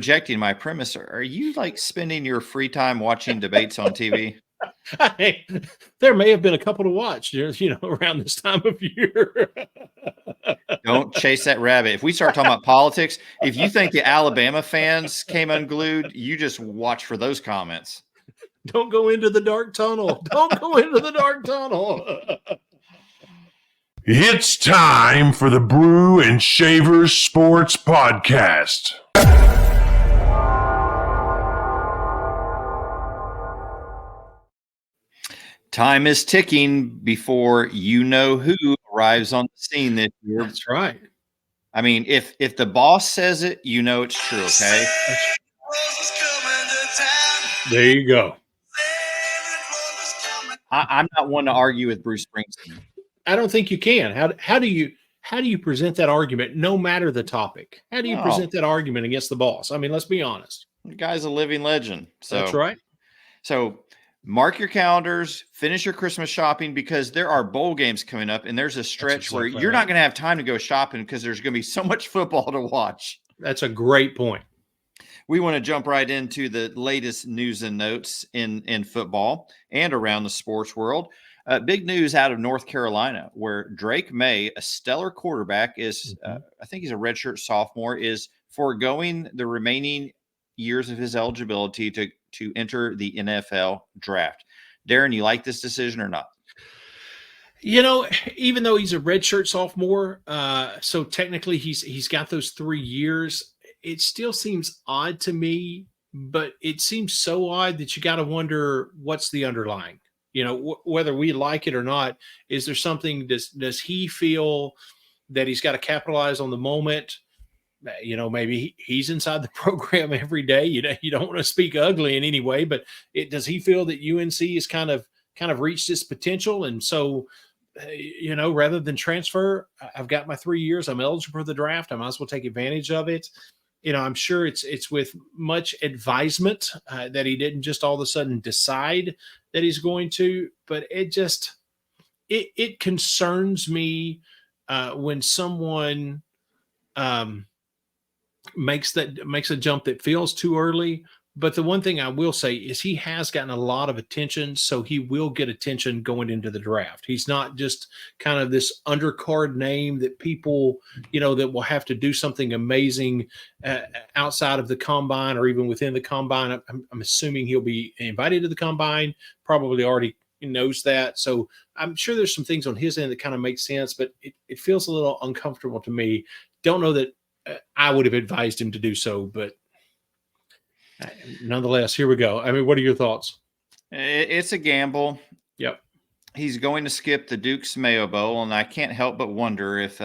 rejecting my premise. Are you like spending your free time watching debates on TV? Hey, there may have been a couple to watch, around this time of year. Don't chase that rabbit. If we start talking about politics, if you think the Alabama fans came unglued, you just watch for those comments. Don't go into the dark tunnel. Don't go into the dark tunnel. It's time for the Brew and Shavers Sports Podcast. Time is ticking before you know who arrives on the scene this year. That's right. I mean, if the boss says it, you know it's true, okay? There you go. I'm not one to argue with Bruce Springsteen. I don't think you can. How do you present that argument no matter the topic? How do you present that argument against the boss? I mean, let's be honest. The guy's a living legend. So that's right. So mark your calendars, finish your Christmas shopping because there are bowl games coming up and there's a stretch where you're not going to have time to go shopping because there's going to be so much football to watch. That's a great point. We want to jump right into the latest news and notes in football and around the sports world. Big news out of North Carolina, where Drake May, a stellar quarterback, is I think he's a redshirt sophomore, is foregoing the remaining years of his eligibility to enter the NFL draft. Darren, you like this decision or not? Even though he's a redshirt sophomore, so technically he's got those 3 years. It still seems odd to me, but it seems so odd that you got to wonder what's the underlying. Whether we like it or not, is there something, does he feel that he's got to capitalize on the moment? Maybe he's inside the program every day. You don't want to speak ugly in any way, but does he feel that UNC has kind of reached its potential? And so, rather than transfer, I've got my 3 years. I'm eligible for the draft. I might as well take advantage of it. I'm sure it's with much advisement that he didn't just all of a sudden decide that he's going to, but it concerns me when someone makes a jump that feels too early. But the one thing I will say is he has gotten a lot of attention, so he will get attention going into the draft. He's not just kind of this undercard name that people, that will have to do something amazing outside of the combine or even within the combine. I'm assuming he'll be invited to the combine, probably already knows that. So I'm sure there's some things on his end that kind of make sense, but it feels a little uncomfortable to me. Don't know that I would have advised him to do so, but nonetheless, here we go. I mean, what are your thoughts? It's a gamble. Yep. He's going to skip the Duke's Mayo Bowl, and I can't help but wonder if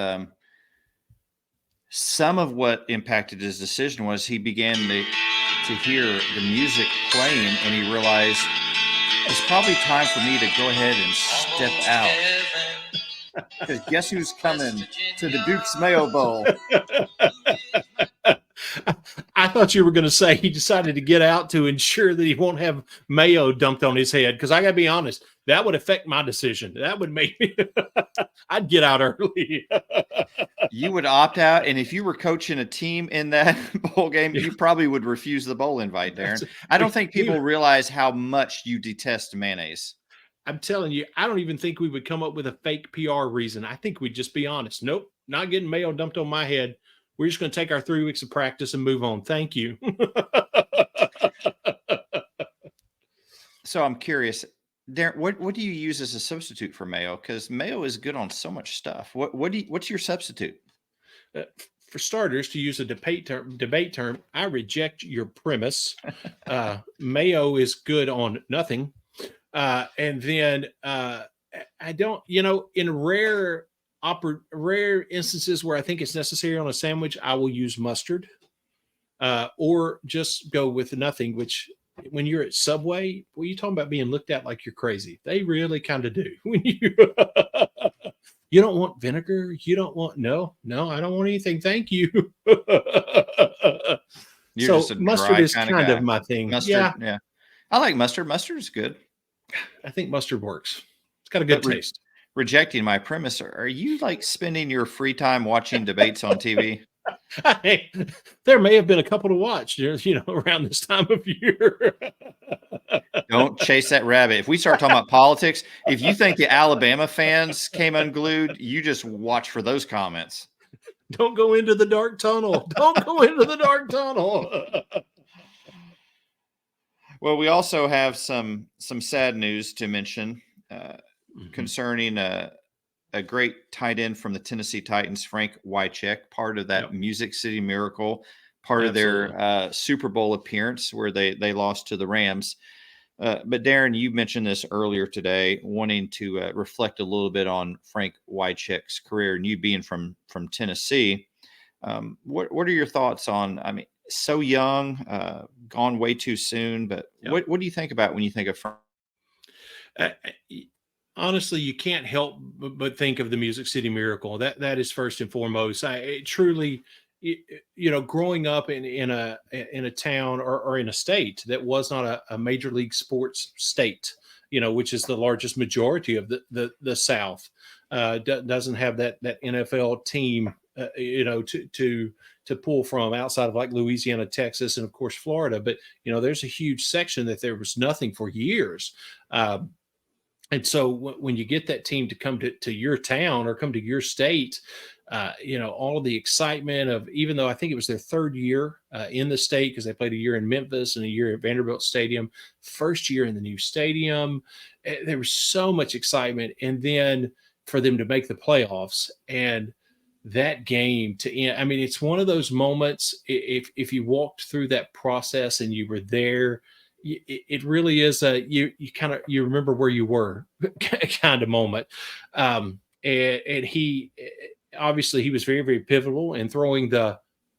some of what impacted his decision was he began to hear the music playing, and he realized it's probably time for me to go ahead and step out. Because guess who's coming to the Duke's Mayo Bowl? I thought you were going to say he decided to get out to ensure that he won't have mayo dumped on his head. Because I got to be honest, that would affect my decision. That would make me – I'd get out early. You would opt out, and if you were coaching a team in that bowl game, you probably would refuse the bowl invite, Darren. I don't think people realize how much you detest mayonnaise. I'm telling you, I don't even think we would come up with a fake PR reason. I think we'd just be honest. Nope, not getting mayo dumped on my head. We're just going to take our 3 weeks of practice and move on. Thank you. So I'm curious, Darren, what do you use as a substitute for mayo? Because mayo is good on so much stuff. What's your substitute? For starters, to use a debate term, I reject your premise. Mayo is good on nothing. And then I don't, in rare instances where I think it's necessary on a sandwich, I will use mustard or just go with nothing, which when you're at Subway, well, you're talking about being looked at like you're crazy. They really kind of do. When you don't want vinegar, you don't want, no, I don't want anything. Thank you. So mustard is kind of my thing. Mustard, yeah. I like mustard. Mustard is good. I think mustard works. It's got a good taste. Rejecting my premise. Are you like spending your free time watching debates on TV? Hey, there may have been a couple to watch, around this time of year. Don't chase that rabbit. If we start talking about politics, if you think the Alabama fans came unglued, you just watch for those comments. Don't go into the dark tunnel. Don't go into the dark tunnel. Well, we also have some sad news to mention concerning a great tight end from the Tennessee Titans, Frank Wycheck, part of that Music City Miracle, part Absolutely. of their Super Bowl appearance where they lost to the Rams. But Darren, you mentioned this earlier today, wanting to reflect a little bit on Frank Wycheck's career, and you being from Tennessee. What are your thoughts on? I mean, so young, gone way too soon. But what do you think about when you think of Frank? Honestly, you can't help but think of the Music City Miracle. That is first and foremost. Truly, growing up in a town or in a state that was not a major league sports state, which is the largest majority of the South, doesn't have that NFL team, to pull from outside of like Louisiana, Texas, and of course Florida. But there's a huge section that there was nothing for years. And so when you get that team to come to your town or come to your state, all of the excitement of, even though I think it was their third year in the state, because they played a year in Memphis and a year at Vanderbilt Stadium, first year in the new stadium, there was so much excitement. And then for them to make the playoffs and that game to end, I mean, it's one of those moments, if you walked through that process and you were there, it really is you remember where you were kind of moment. And he obviously he was very, very pivotal in throwing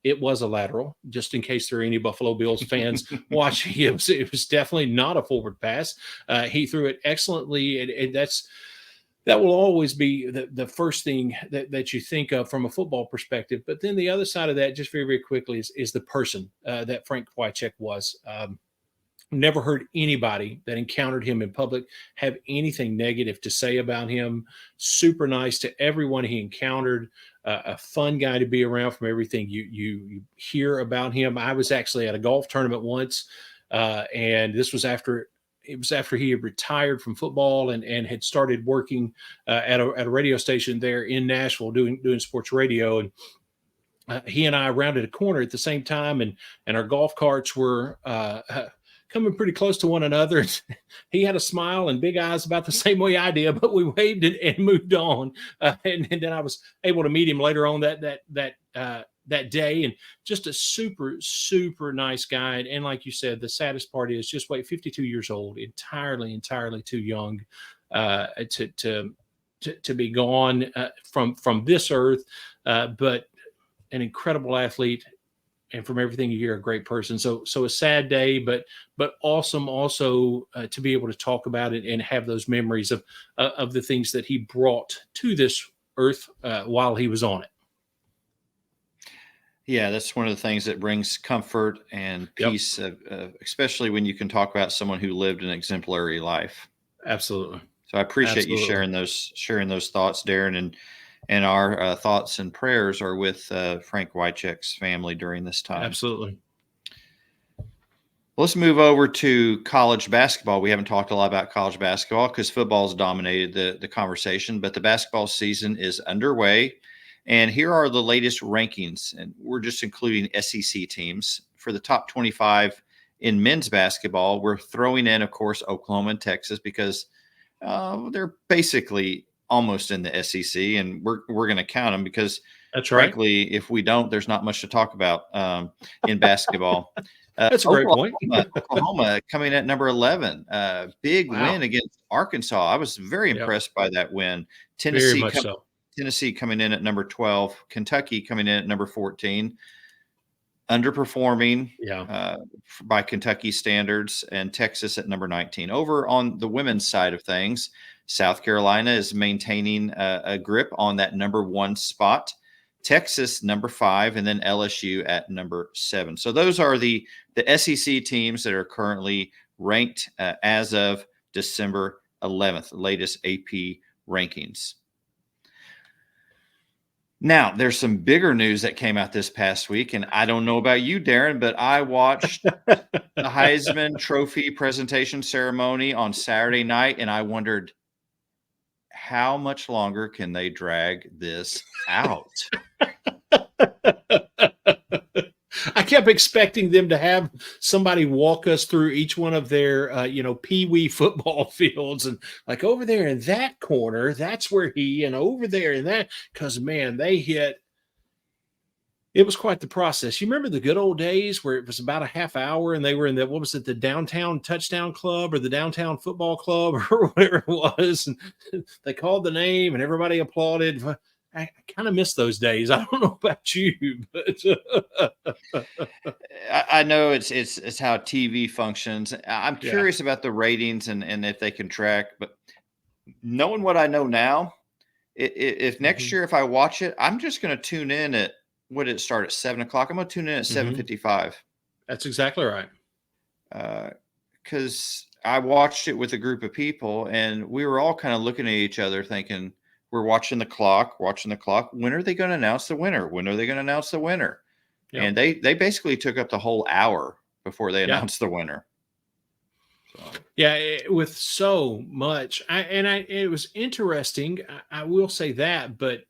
it was a lateral, just in case there are any Buffalo Bills fans watching. It was definitely not a forward pass. He threw it excellently, and that will always be the first thing that you think of from a football perspective. But then the other side of that, just very, very quickly, is the person that Frank Wycheck was. Never heard anybody that encountered him in public have anything negative to say about him. Super nice to everyone he encountered. A fun guy to be around from everything you hear about him. I was actually at a golf tournament once, and this was after he had retired from football and had started working at a radio station there in Nashville doing sports radio. And he and I rounded a corner at the same time, and our golf carts were coming pretty close to one another. He had a smile and big eyes about the same way I did, but we waved and moved on. And then I was able to meet him later on that day, and just a super, super nice guy. And like you said, the saddest part is just 52 years old, entirely too young to be gone from this earth, but an incredible athlete. And from everything you hear, a great person. So a sad day, but awesome also to be able to talk about it and have those memories of the things that he brought to this earth while he was on it. Yeah, that's one of the things that brings comfort and peace, especially when you can talk about someone who lived an exemplary life. Absolutely. So I appreciate you sharing those thoughts, Darren, and our thoughts and prayers are with Frank Wycheck's family during this time. Absolutely. Let's move over to college basketball. We haven't talked a lot about college basketball because football's dominated the conversation, but the basketball season is underway. And here are the latest rankings, and we're just including SEC teams. For the top 25 in men's basketball, we're throwing in, of course, Oklahoma and Texas because they're basically almost in the SEC, and we're going to count them because, frankly, if we don't, there's not much to talk about in basketball. That's a great point. Oklahoma coming at number 11. Big win against Arkansas. I was very impressed by that win. Tennessee coming in at number 12. Kentucky coming in at number 14. Underperforming by Kentucky standards, and Texas at number 19. Over on the women's side of things, South Carolina is maintaining a grip on that number 1 spot. Texas, number 5, and then LSU at number 7. So those are the SEC teams that are currently ranked as of December 11th, the latest AP rankings. Now, there's some bigger news that came out this past week, and I don't know about you, Darren, but I watched the Heisman Trophy presentation ceremony on Saturday night, and I wondered, how much longer can they drag this out? I kept expecting them to have somebody walk us through each one of their, pee-wee football fields, and like over there in that corner, that's where and over there in that, because man, it was quite the process. You remember the good old days where it was about a half hour and they were in what was it, the downtown touchdown club or the downtown football club or whatever it was. And they called the name and everybody applauded. I kind of miss those days. I don't know about you, but I know it's how TV functions. I'm yeah. curious about the ratings and if they can track, but knowing what I know now, if next year if I watch it, I'm just going to tune in at what did it start at 7:00. I'm going to tune in at 7:55. That's exactly right. Because I watched it with a group of people, and we were all kind of looking at each other, thinking, "We're watching the clock. When are they going to announce the winner? When are they going to announce the winner?" Yep. And they basically took up the whole hour before they announced the winner. So. Yeah, with so much, it was interesting. I will say that, but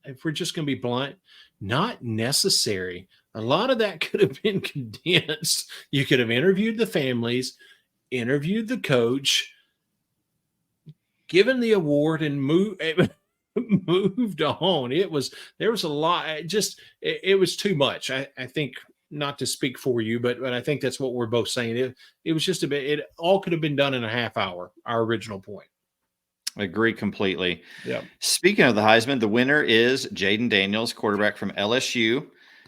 if we're just going to be blunt, not necessary. A lot of that could have been condensed. You could have interviewed the families, interviewed the coach, given the award, and moved on. There was a lot. It was too much. I think, not to speak for you, but I think that's what we're both saying. It was just a bit. It all could have been done in a half hour. Our original point. Agree completely. Yeah. Speaking of the Heisman, the winner is Jaden Daniels, quarterback from LSU.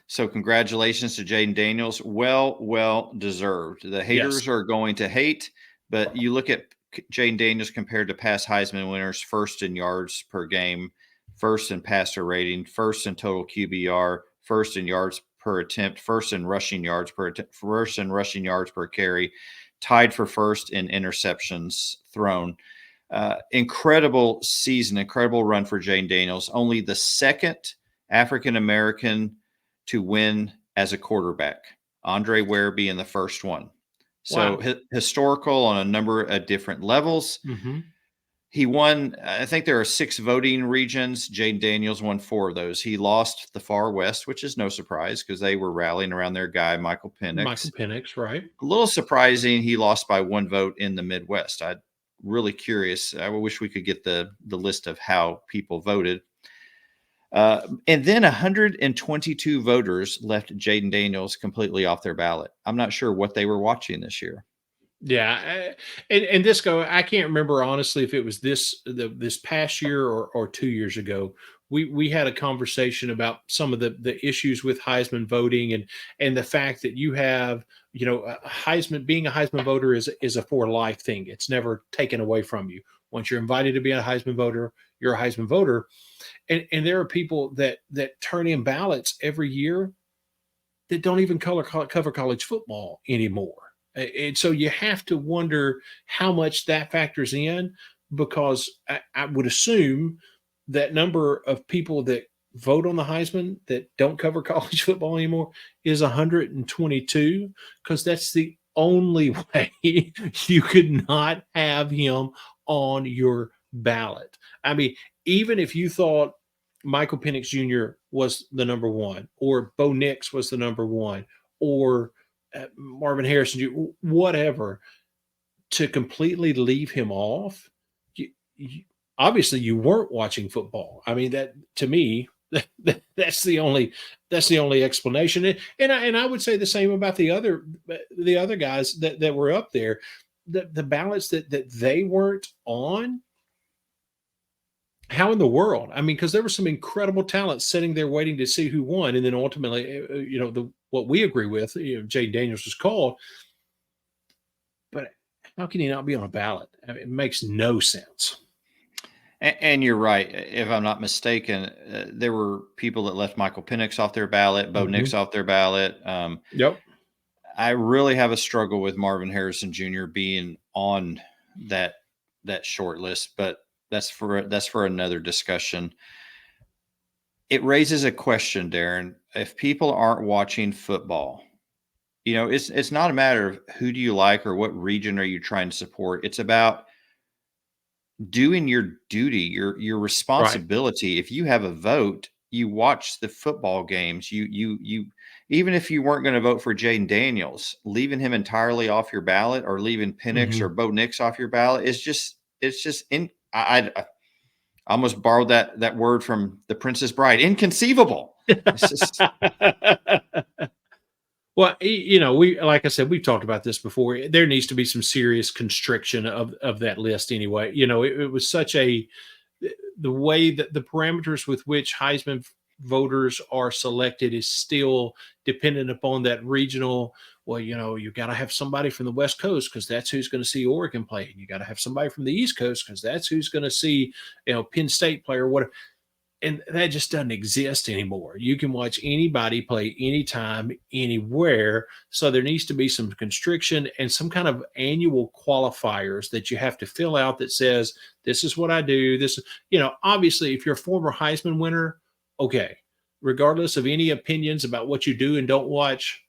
So congratulations to Jaden Daniels. Well deserved. The haters are going to hate, but you look at Jaden Daniels compared to past Heisman winners: first in yards per game, first in passer rating, first in total QBR, first in yards per attempt, first in rushing yards per carry, tied for first in interceptions thrown. Incredible season, incredible run for Jaden Daniels. Only the second African-American to win as a quarterback. Andre Ware being the first one. So historical on a number of different levels. Mm-hmm. He won, I think there are 6 voting regions. Jaden Daniels won 4 of those. He lost the far west, which is no surprise because they were rallying around their guy, Michael Penix. Right. A little surprising he lost by 1 vote in the Midwest. I'm really curious. I wish we could get the list of how people voted. And then 122 voters left Jaden Daniels completely off their ballot. I'm not sure what they were watching this year. Yeah, and Disco, I can't remember honestly if it was this past year or 2 years ago. We had a conversation about some of the issues with Heisman voting and the fact that you have, Heisman, being a Heisman voter is a for life thing. It's never taken away from you. Once you're invited to be a Heisman voter, you're a Heisman voter. And there are people that turn in ballots every year that don't even cover college football anymore. And so you have to wonder how much that factors in, because I would assume that number of people that vote on the Heisman that don't cover college football anymore is 122, because that's the only way you could not have him on your ballot. I mean, even if you thought Michael Penix Jr. was the number one, or Bo Nix was the number one, or Marvin Harrison Jr., whatever, to completely leave him off, obviously you weren't watching football. I mean, that to me, that's the only explanation. And I would say the same about the other guys that were up there. The ballots that they weren't on. How in the world? I mean, because there were some incredible talent sitting there waiting to see who won, and then ultimately, what we agree with, Jaden Daniels was called. But how can he not be on a ballot? I mean, it makes no sense. And you're right. If I'm not mistaken, there were people that left Michael Penix off their ballot, Bo Nix off their ballot. Yep. I really have a struggle with Marvin Harrison Jr. being on that short list, but that's for another discussion. It raises a question, Darren. If people aren't watching football, it's not a matter of who do you like or what region are you trying to support. It's about doing your duty, your responsibility. Right. If you have a vote, you watch the football games. You even if you weren't going to vote for Jaden Daniels, leaving him entirely off your ballot or leaving Penix or Bo Nix off your ballot is just I almost borrowed that word from The Princess Bride. Inconceivable. It's just Well, like I said, we've talked about this before. There needs to be some serious constriction of that list anyway. It was such the way that the parameters with which Heisman voters are selected is still dependent upon that regional. Well, you got to have somebody from the West Coast because that's who's going to see Oregon play. And you got to have somebody from the East Coast because that's who's going to see, Penn State play or whatever. And that just doesn't exist anymore. You can watch anybody play anytime, anywhere. So there needs to be some constriction and some kind of annual qualifiers that you have to fill out that says, this is what I do. This, obviously, if you're a former Heisman winner, okay, regardless of any opinions about what you do and don't watch,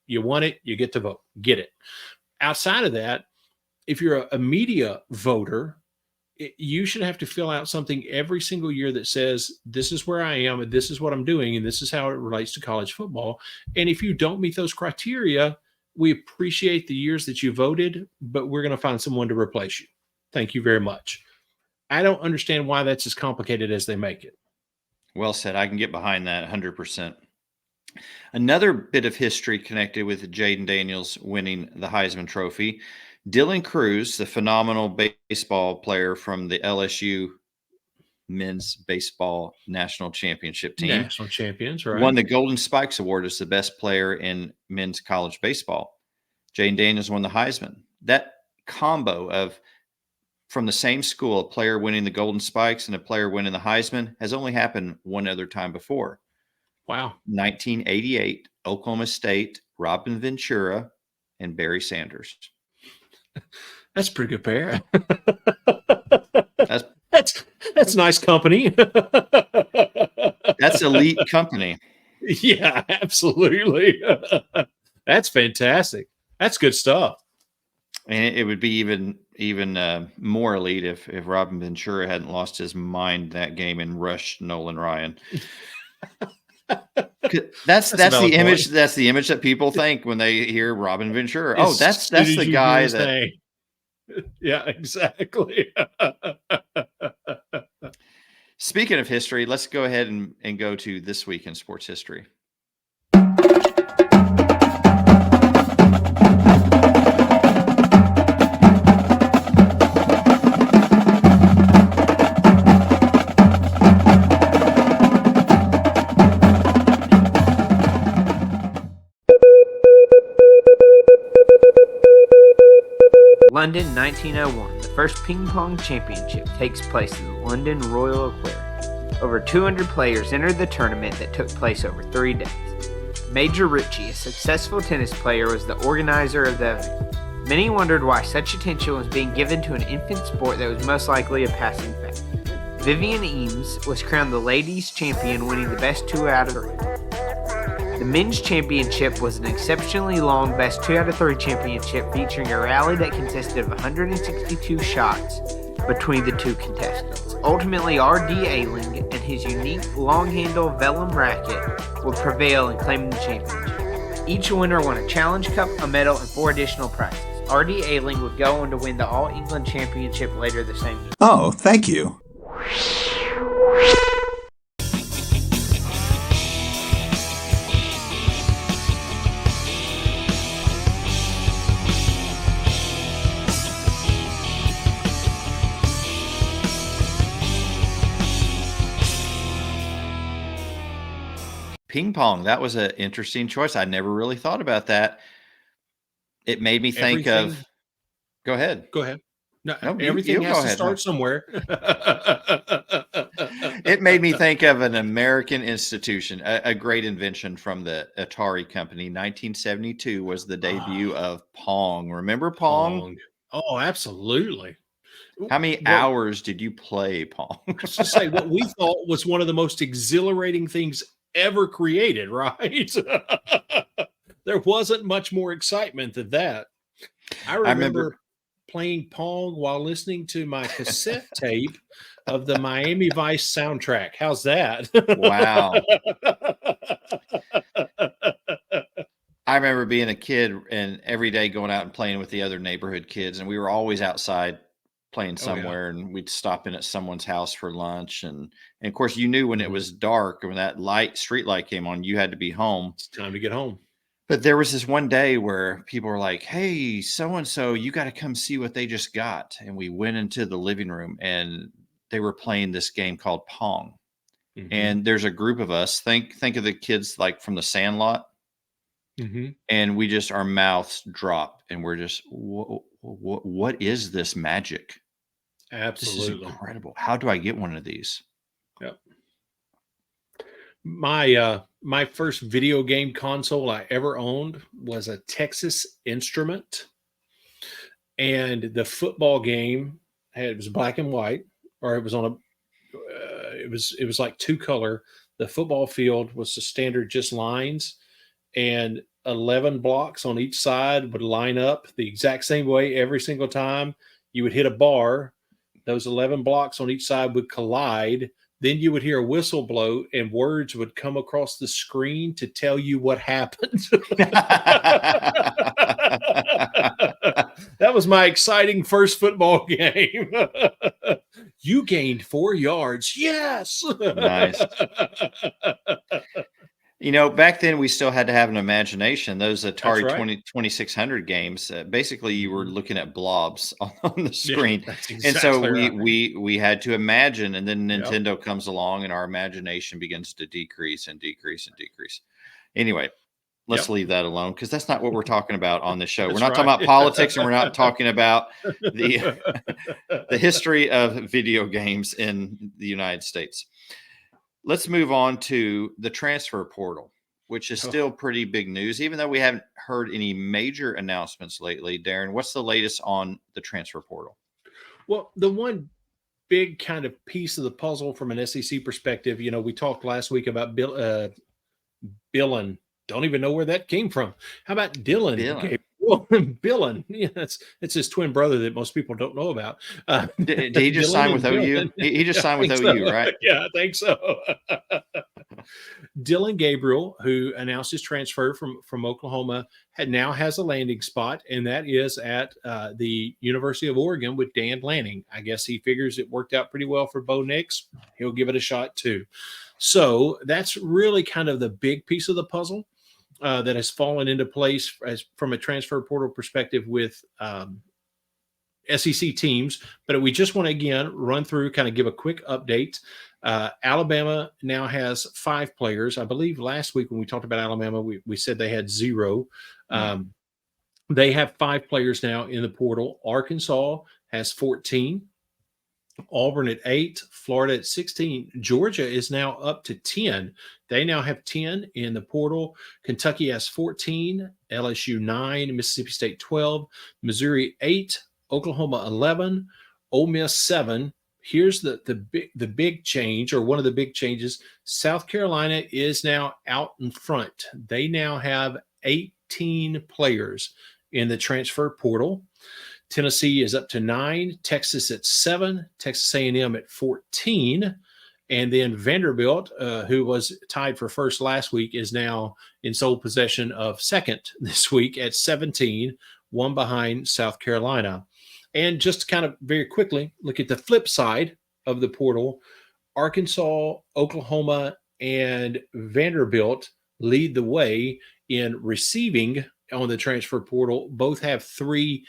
you want it, you get to vote, get it. Outside of that, if you're a media voter, you should have to fill out something every single year that says, this is where I am, and this is what I'm doing, and this is how it relates to college football. And if you don't meet those criteria, we appreciate the years that you voted, but we're going to find someone to replace you. Thank you very much. I don't understand why that's as complicated as they make it. Well said. I can get behind that 100%. Another bit of history connected with Jaden Daniels winning the Heisman Trophy. Dylan Cruz, the phenomenal baseball player from the LSU men's baseball national championship team. National champions, right. Won the Golden Spikes Award as the best player in men's college baseball. Jaden Daniels won the Heisman. That combo of from the same school, a player winning the Golden Spikes and a player winning the Heisman has only happened one other time before. Wow. 1988, Oklahoma State, Robin Ventura, and Barry Sanders. That's a pretty good pair. That's nice company. That's elite company. Yeah, absolutely. That's fantastic. That's good stuff. And it would be even more elite if Robin Ventura hadn't lost his mind that game and rushed Nolan Ryan. That's the image. Point. That's the image that people think when they hear Robin Ventura. Oh, that's the guy that. Yeah, exactly. Speaking of history, let's go ahead and go to This Week in Sports History. London, 1901. The first ping pong championship takes place at the London Royal Aquarium. Over 200 players entered the tournament that took place over 3 days. Major Ritchie, a successful tennis player, was the organizer of the event. Many wondered why such attention was being given to an infant sport that was most likely a passing fad. Vivian Eames was crowned the ladies' champion, winning the best 2 out of 3. The men's championship was an exceptionally long best 2 out of 3 championship featuring a rally that consisted of 162 shots between the 2 contestants. Ultimately, R.D. Ayling and his unique long-handle vellum racket would prevail in claiming the championship. Each winner won a challenge cup, a medal, and 4 additional prizes. R.D. Ayling would go on to win the All-England Championship later the same year. Oh, thank you. Ping pong. That was an interesting choice. I never really thought about that. It made me think of. Go ahead. Go ahead. No, everything has to start somewhere. It made me think of an American institution, a great invention from the Atari company. 1972 was the debut of Pong. Remember Pong? Oh, absolutely. How many hours did you play Pong? To say what we thought was one of the most exhilarating things ever created, right? There wasn't much more excitement than that. I remember playing Pong while listening to my cassette tape of the Miami Vice soundtrack. How's that? Wow. I remember being a kid and every day going out and playing with the other neighborhood kids, and we were always outside playing somewhere, and we'd stop in at someone's house for lunch. And of course, you knew when it was dark, when that street light came on, you had to be home. It's time to get home. But there was this one day where people were like, "Hey, so-and-so, you got to come see what they just got." And we went into the living room and they were playing this game called Pong. Mm-hmm. And there's a group of us, think of the kids like from the Sandlot. Mm-hmm. And we just, our mouths drop and we're just, what is this magic? Absolutely. This is incredible. How do I get one of these? Yep. My first video game console I ever owned was a Texas Instrument, and the football game it was black and white, or it was on a it was like 2-color. The football field was the standard just lines, and 11 blocks on each side would line up the exact same way every single time. You would hit a bar, those 11 blocks on each side would collide. Then you would hear a whistle blow and words would come across the screen to tell you what happened. That was my exciting first football game. You gained 4 yards. Yes. Nice. Back then we still had to have an imagination. Those Atari 2600 games, basically you were looking at blobs on the screen. Yeah, that's and so exactly we had to imagine, and then Nintendo comes along and our imagination begins to decrease and decrease and decrease. Anyway, let's leave that alone because that's not what we're talking about on this show. We're not talking about politics, and we're not talking about the history of video games in the United States. Let's move on to the transfer portal, which is still pretty big news, even though we haven't heard any major announcements lately. Darren, what's the latest on the transfer portal? Well, the one big kind of piece of the puzzle from an SEC perspective, we talked last week about Billin. Don't even know where that came from. How about Dylan? Billin. Yeah, it's his twin brother that most people don't know about. Did he just sign with OU? He just signed with OU, right? Yeah, I think so. Dylan Gabriel, who announced his transfer from Oklahoma, now has a landing spot, and that is at the University of Oregon with Dan Lanning. I guess he figures it worked out pretty well for Bo Nix. He'll give it a shot too. So that's really kind of the big piece of the puzzle that has fallen into place from a transfer portal perspective with SEC teams. But we just want to, again, run through, kind of give a quick update. Alabama now has 5 players. I believe last week when we talked about Alabama, we said they had 0. They have 5 players now in the portal. Arkansas has 14. Auburn at 8, Florida at 16. Georgia is now up to 10. They now have 10 in the portal. Kentucky has 14, LSU 9, Mississippi State 12, Missouri 8, Oklahoma 11, Ole Miss 7. Here's the big change, or one of the big changes. South Carolina is now out in front. They now have 18 players in the transfer portal. Tennessee is up to 9, Texas at 7, Texas A&M at 14, and then Vanderbilt, who was tied for first last week, is now in sole possession of second this week at 17, one behind South Carolina. And just to kind of very quickly look at the flip side of the portal, Arkansas, Oklahoma, and Vanderbilt lead the way in receiving on the transfer portal. Both have 3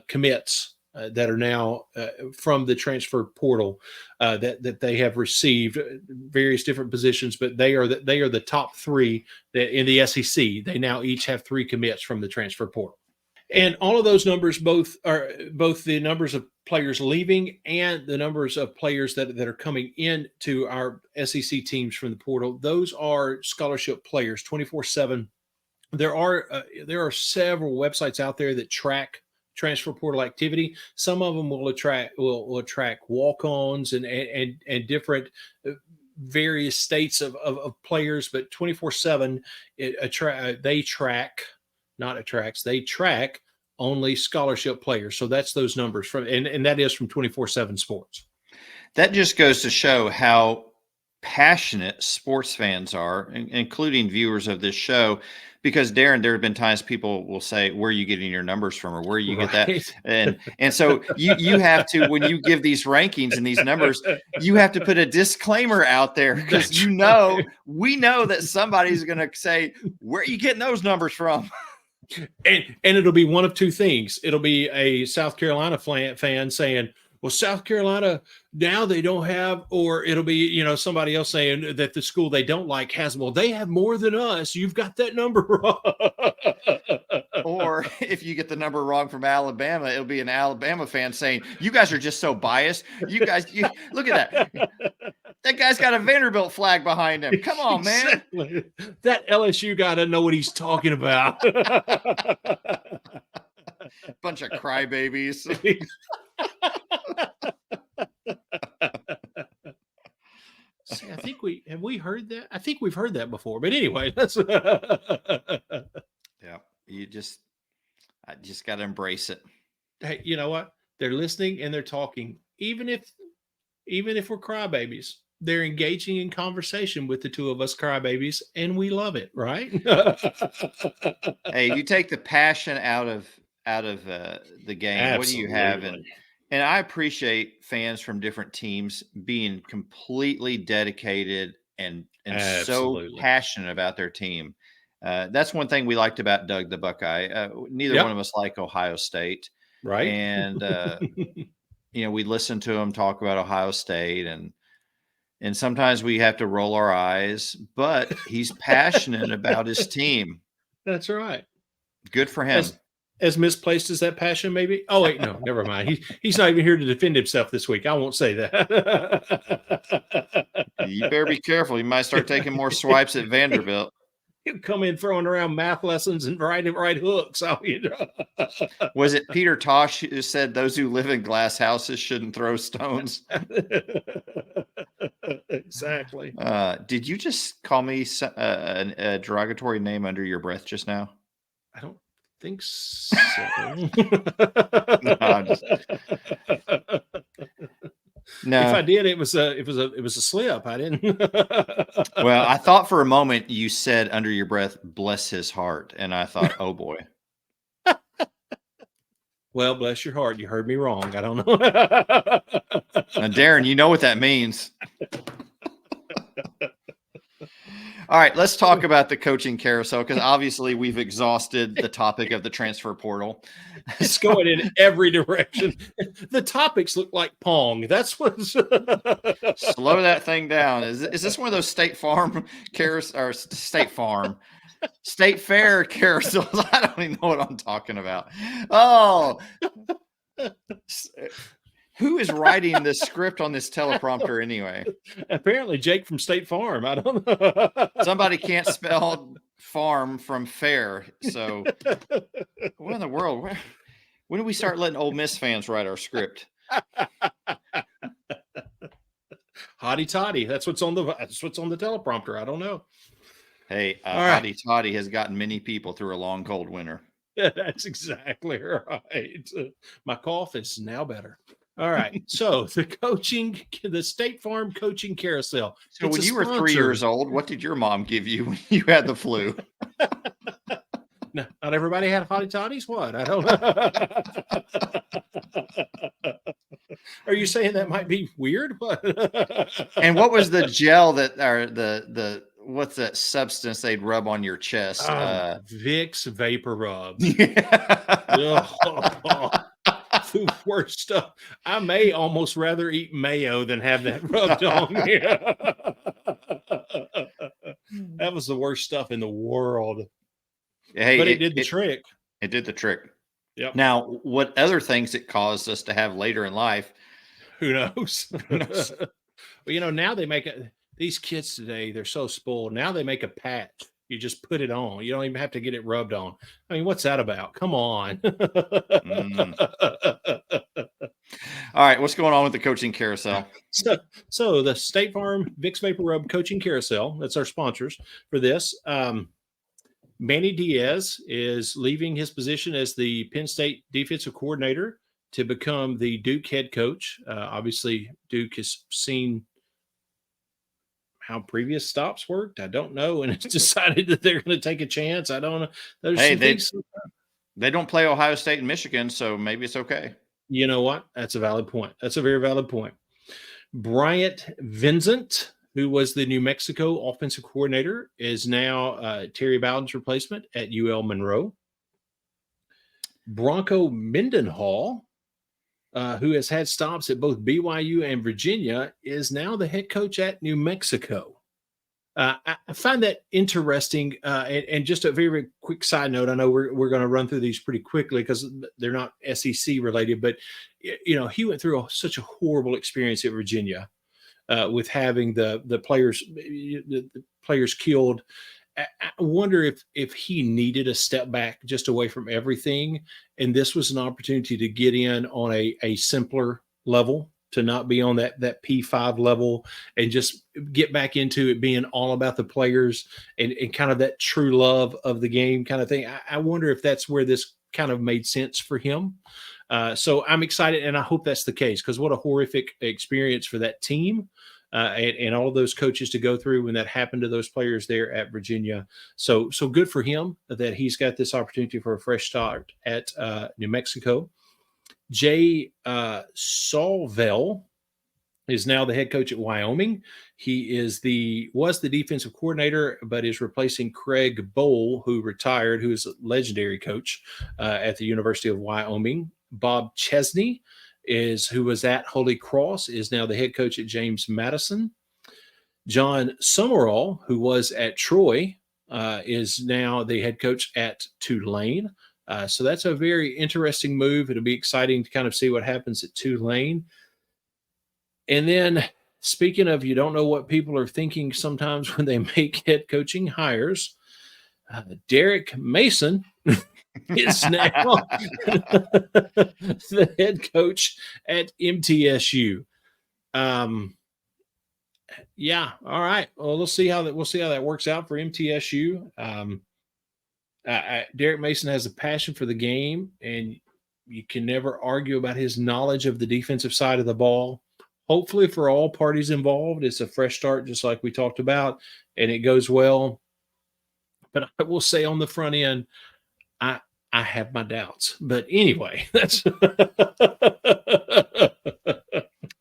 commits that are now from the transfer portal that they have received various different positions, but they are the top 3 that in the SEC. They now each have 3 commits from the transfer portal, and all of those numbers both the numbers of players leaving and the numbers of players that are coming in to our SEC teams from the portal. Those are scholarship players 24/7. There are several websites out there that track transfer portal activity. Some of them will attract walk-ons and different various states of players, but 24/7 they track only scholarship players. So that's those numbers from and that is from 24/7 Sports. That just goes to show how passionate sports fans are, including viewers of this show. Because Darren, there have been times people will say, "Where are you getting your numbers from, or where you get that?" And so you have to, when you give these rankings and these numbers, you have to put a disclaimer out there, because we know that somebody's going to say, "Where are you getting those numbers from?" And it'll be one of two things. It'll be a South Carolina fan saying, "Well, South Carolina now they don't have," or it'll be, somebody else saying that the school they don't like has, "Well, they have more than us. You've got that number wrong." Or if you get the number wrong from Alabama, it'll be an Alabama fan saying, "You guys are just so biased. You look at that. That guy's got a Vanderbilt flag behind him. Come on, man." Exactly. That LSU guy doesn't know what he's talking about. Bunch of crybabies. See, I think we heard that. I think we've heard that before. But anyway, that's Yeah, I just got to embrace it. Hey, you know what? They're listening and they're talking. Even if we're crybabies, they're engaging in conversation with the two of us crybabies, and we love it, right? Hey, you take the passion out of the game. Absolutely. What do you have? And I appreciate fans from different teams being completely dedicated and so passionate about their team. That's one thing we liked about Doug the Buckeye. Neither one of us like Ohio State, right? And we listen to him talk about Ohio State, and sometimes we have to roll our eyes, but he's passionate about his team. That's right. Good for him. As misplaced as that passion may be. Oh, wait, no, never mind. He's not even here to defend himself this week. I won't say that. You better be careful. You might start taking more swipes at Vanderbilt. He'll come in throwing around math lessons and right hooks. Was it Peter Tosh who said those who live in glass houses shouldn't throw stones? Exactly. Did you just call me a derogatory name under your breath just now? I don't think so. No. If I did, it was a slip. I didn't. Well, I thought for a moment you said under your breath, "Bless his heart," and I thought, "Oh boy." Well, bless your heart. You heard me wrong. I don't know. Now, Darren, you know what that means. All right, let's talk about the coaching carousel, because obviously we've exhausted the topic of the transfer portal. It's going in every direction. The topics look like Pong. That's what. Slow that thing down. Is this one of those State Farm carousel or State Fair carousels? I don't even know what I'm talking about. Oh. Who is writing the script on this teleprompter anyway? Apparently Jake from State Farm. I don't know. Somebody can't spell farm from fair. So what in the world? When do we start letting Ole Miss fans write our script? Hotty toddy. That's what's on the teleprompter. I don't know. Hey, Hotty toddy has gotten many people through a long, cold winter. That's exactly right. My cough is now better. All right. So the State Farm coaching carousel. So when you were 3 years old, what did your mom give you when you had the flu? No, not everybody had hotty toddies. What? I don't know. Are you saying that might be weird? And what was the gel the what's that substance they'd rub on your chest? Vicks Vapor Rub. Yeah. The worst stuff. I may almost rather eat mayo than have that rubbed on me. That was the worst stuff in the world. Hey, but it did the trick. It did the trick. Yep. Now, what other things it caused us to have later in life? Who knows? Well, now they make these kids today, they're so spoiled. Now they make a patch You just put it on. You don't even have to get it rubbed on. I mean, what's that about? Come on. Mm. All right, what's going on with the coaching carousel? So the State Farm Vicks Vapor Rub Coaching Carousel, that's our sponsors for this. Manny Diaz is leaving his position as the Penn State defensive coordinator to become the Duke head coach. Obviously, Duke has seen how previous stops worked. I don't know, and it's decided that they're going to take a chance. I don't know. There's Hey, some things. they don't play Ohio State and Michigan, so maybe it's okay. You know what? That's a valid point. That's a very valid point. Bryant Vincent, who was the New Mexico offensive coordinator, is now Terry Bowden's replacement at UL Monroe. Bronco Mendenhall, who has had stops at both BYU and Virginia, is now the head coach at New Mexico. I find that interesting. And just a very, very quick side note, I know we're going to run through these pretty quickly because they're not SEC related, but he went through such a horrible experience at Virginia with having the players killed. I wonder if he needed a step back just away from everything, and this was an opportunity to get in on a simpler level, to not be on that P5 level and just get back into it being all about the players and kind of that true love of the game kind of thing. I wonder if that's where this kind of made sense for him. So I'm excited, and I hope that's the case, because what a horrific experience for that team and all of those coaches to go through when that happened to those players there at Virginia. So good for him that he's got this opportunity for a fresh start at New Mexico. Jay Solvell is now the head coach at Wyoming. He was the defensive coordinator, but is replacing Craig Bowl, who retired, who is a legendary coach at the University of Wyoming. Bob Chesney, who was at Holy Cross, is now the head coach at James Madison. John Summerall, who was at Troy, is now the head coach at Tulane. So that's a very interesting move. It'll be exciting to kind of see what happens at Tulane. And then, speaking of, you don't know what people are thinking sometimes when they make head coaching hires, Derek Mason is now the head coach at MTSU. Yeah, all right. Well, we'll see how that works out for MTSU. Derek Mason has a passion for the game, and you can never argue about his knowledge of the defensive side of the ball. Hopefully, for all parties involved, it's a fresh start, just like we talked about, and it goes well. But I will say on the front end, I have my doubts. But anyway, that's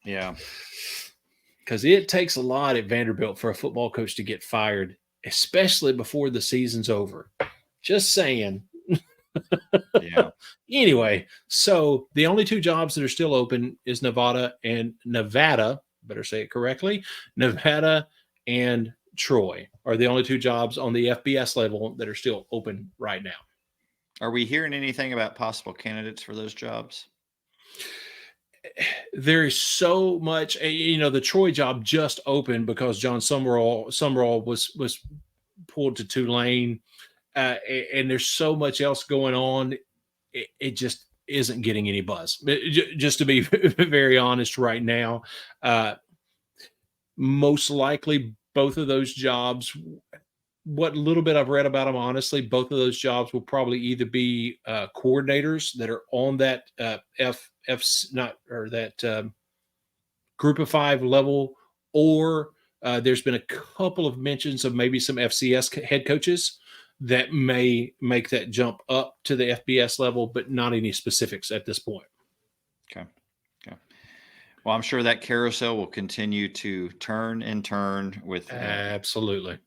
yeah. Because it takes a lot at Vanderbilt for a football coach to get fired, especially before the season's over. Just saying. Yeah. Anyway, so the only two jobs that are still open is Nevada, better say it correctly, Nevada and Troy are the only two jobs on the FBS level that are still open right now. Are we hearing anything about possible candidates for those jobs? There is so much, the Troy job just opened because John Summerall was pulled to Tulane, and there's so much else going on. It just isn't getting any buzz. Just to be very honest right now, most likely both of those jobs, what little bit I've read about them, honestly, both of those jobs will probably either be coordinators that are on that group of five level, or there's been a couple of mentions of maybe some FCS head coaches that may make that jump up to the FBS level, but not any specifics at this point. Okay. Well, I'm sure that carousel will continue to turn and turn with absolutely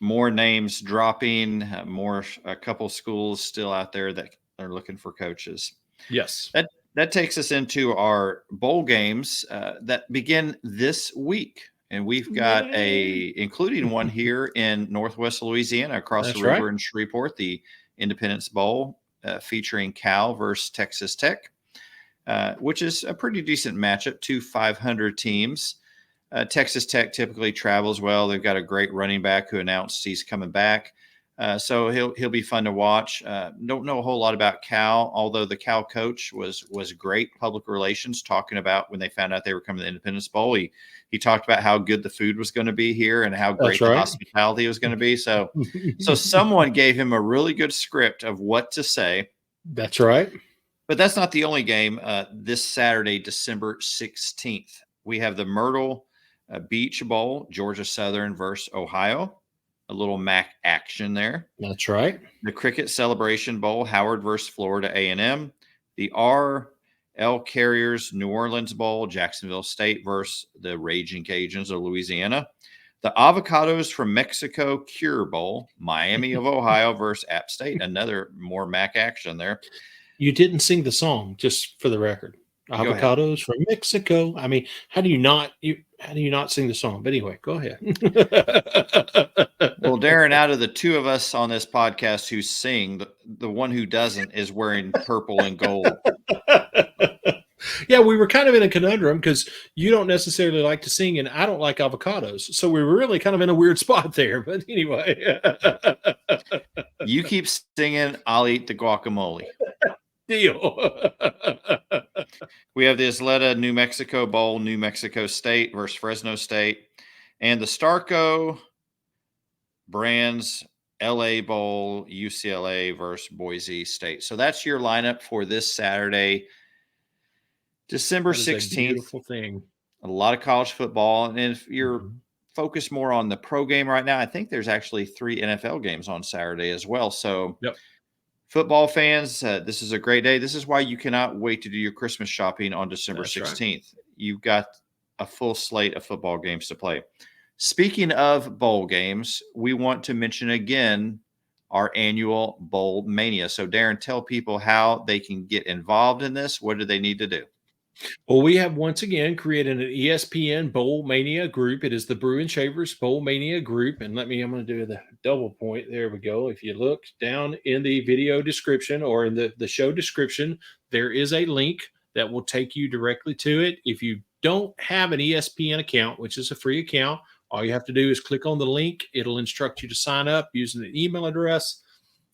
more names dropping, a couple schools still out there that are looking for coaches. Yes. That takes us into our bowl games that begin this week. And we've got including one here in Northwest Louisiana across the river in Shreveport, the Independence Bowl featuring Cal versus Texas Tech, which is a pretty decent matchup, 2 500 teams. Texas Tech typically travels well. They've got a great running back who announced he's coming back. So he'll be fun to watch. Don't know a whole lot about Cal, although the Cal coach was great public relations, talking about when they found out they were coming to the Independence Bowl. He talked about how good the food was going to be here and how great the hospitality was going to be. So someone gave him a really good script of what to say. That's right. But that's not the only game. This Saturday, December 16th, we have the Myrtle Beach Bowl, Georgia Southern versus Ohio. A little MAC action there. That's right. The Cricket Celebration Bowl, Howard versus Florida A&M. The RL Carriers New Orleans Bowl, Jacksonville State versus the Raging Cajuns of Louisiana. The Avocados from Mexico Cure Bowl, Miami of Ohio versus App State. Another more MAC action there. You didn't sing the song, just for the record. Avocados from Mexico. I mean, how do you not sing the song? But anyway, go ahead. Well, Darren, out of the two of us on this podcast who sing, the one who doesn't is wearing purple and gold. Yeah, we were kind of in a conundrum because you don't necessarily like to sing and I don't like avocados. So we were really kind of in a weird spot there. But anyway. You keep singing, I'll eat the guacamole. Deal. We have the Isleta New Mexico Bowl, New Mexico State versus Fresno State, and the Starco Brands LA Bowl, UCLA versus Boise State. So that's your lineup for this Saturday, December 16th. Beautiful thing. A lot of college football. And if you're focused more on the pro game right now, I think there's actually 3 NFL games on Saturday as well. So football fans, this is a great day. This is why you cannot wait to do your Christmas shopping on December 16th. Right. You've got a full slate of football games to play. Speaking of bowl games, we want to mention again our annual Bowl Mania. So, Darren, tell people how they can get involved in this. What do they need to do? Well, we have once again created an ESPN Bowl Mania group. It is the Brew and Shavers Bowl Mania group. And I'm going to do the double point. There we go. If you look down in the video description or in the show description, there is a link that will take you directly to it. If you don't have an ESPN account, which is a free account, all you have to do is click on the link. It'll instruct you to sign up using an email address.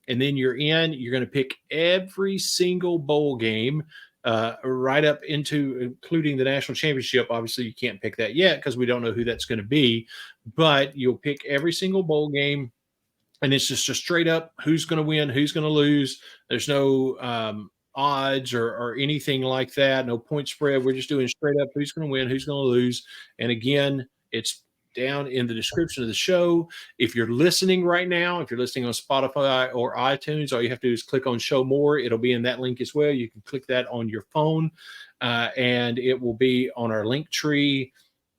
And then you're in. You're going to pick every single bowl game right up into including the national championship. Obviously, you can't pick that yet because we don't know who that's going to be. But you'll pick every single bowl game. And it's just a straight up who's going to win, who's going to lose. There's no odds or anything like that. No point spread. We're just doing straight up who's going to win, who's going to lose. And again, it's down in the description of the show. If you're listening right now, if you're listening on Spotify or iTunes, all you have to do is click on show more. It'll be in that link as well. You can click that on your phone and it will be on our link tree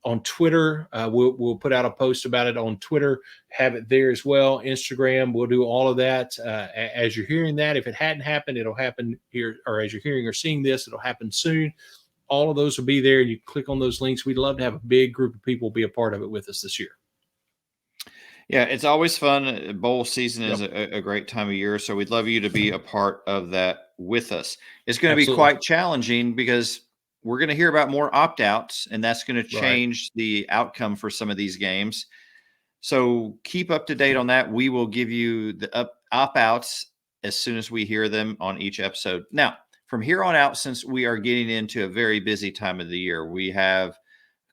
on Twitter. We'll put out a post about it on Twitter, have it there as well. Instagram, we'll do all of that. As you're hearing that, if it hadn't happened, it'll happen here, or as you're hearing or seeing this, it'll happen soon. All of those will be there. You click on those links. We'd love to have a big group of people be a part of it with us this year. Yeah, it's always fun. Bowl season is a great time of year, so we'd love you to be a part of that with us. It's going to be quite challenging because we're going to hear about more opt-outs, and that's going to change the outcome for some of these games. So keep up to date on that. We will give you the opt-outs as soon as we hear them on each episode. Now, from here on out, since we are getting into a very busy time of the year, we have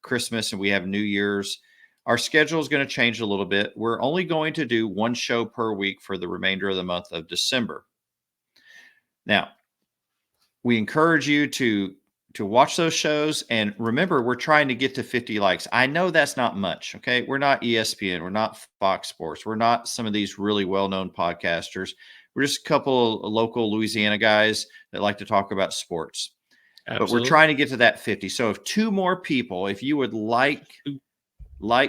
Christmas and we have New Year's, our schedule is going to change a little bit. We're only going to do one show per week for the remainder of the month of December. Now, we encourage you to watch those shows. And remember, we're trying to get to 50 likes. I know that's not much, okay? We're not ESPN. We're not Fox Sports. We're not some of these really well-known podcasters. We're just a couple of local Louisiana guys that like to talk about sports. Absolutely. But we're trying to get to that 50. So if 2 more people, if you would like,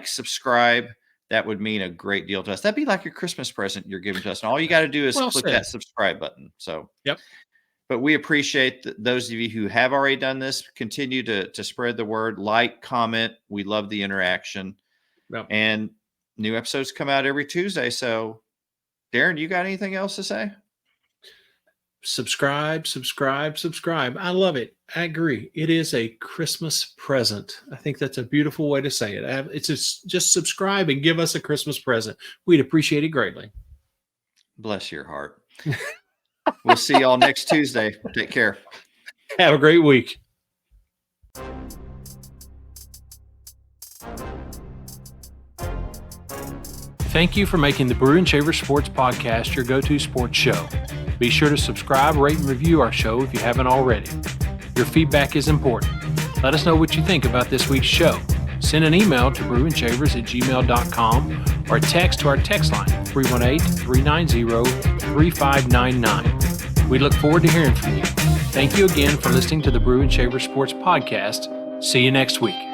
subscribe, that would mean a great deal to us. That'd be like a Christmas present you're giving to us. And all you got to do is click that subscribe button. So, but we appreciate those of you who have already done this. Continue to spread the word, comment. We love the interaction. And new episodes come out every Tuesday. So, Darren, you got anything else to say? Subscribe. I love it. I agree. It is a Christmas present. I think that's a beautiful way to say it. It's just subscribe and give us a Christmas present. We'd appreciate it greatly. Bless your heart. We'll see y'all next Tuesday. Take care. Have a great week. Thank you for making the Brew and Shaver Sports Podcast your go-to sports show. Be sure to subscribe, rate, and review our show if you haven't already. Your feedback is important. Let us know what you think about this week's show. Send an email to brewandshavers@gmail.com or text to our text line 318-390-3599. We look forward to hearing from you. Thank you again for listening to the Brew and Shaver Sports Podcast. See you next week.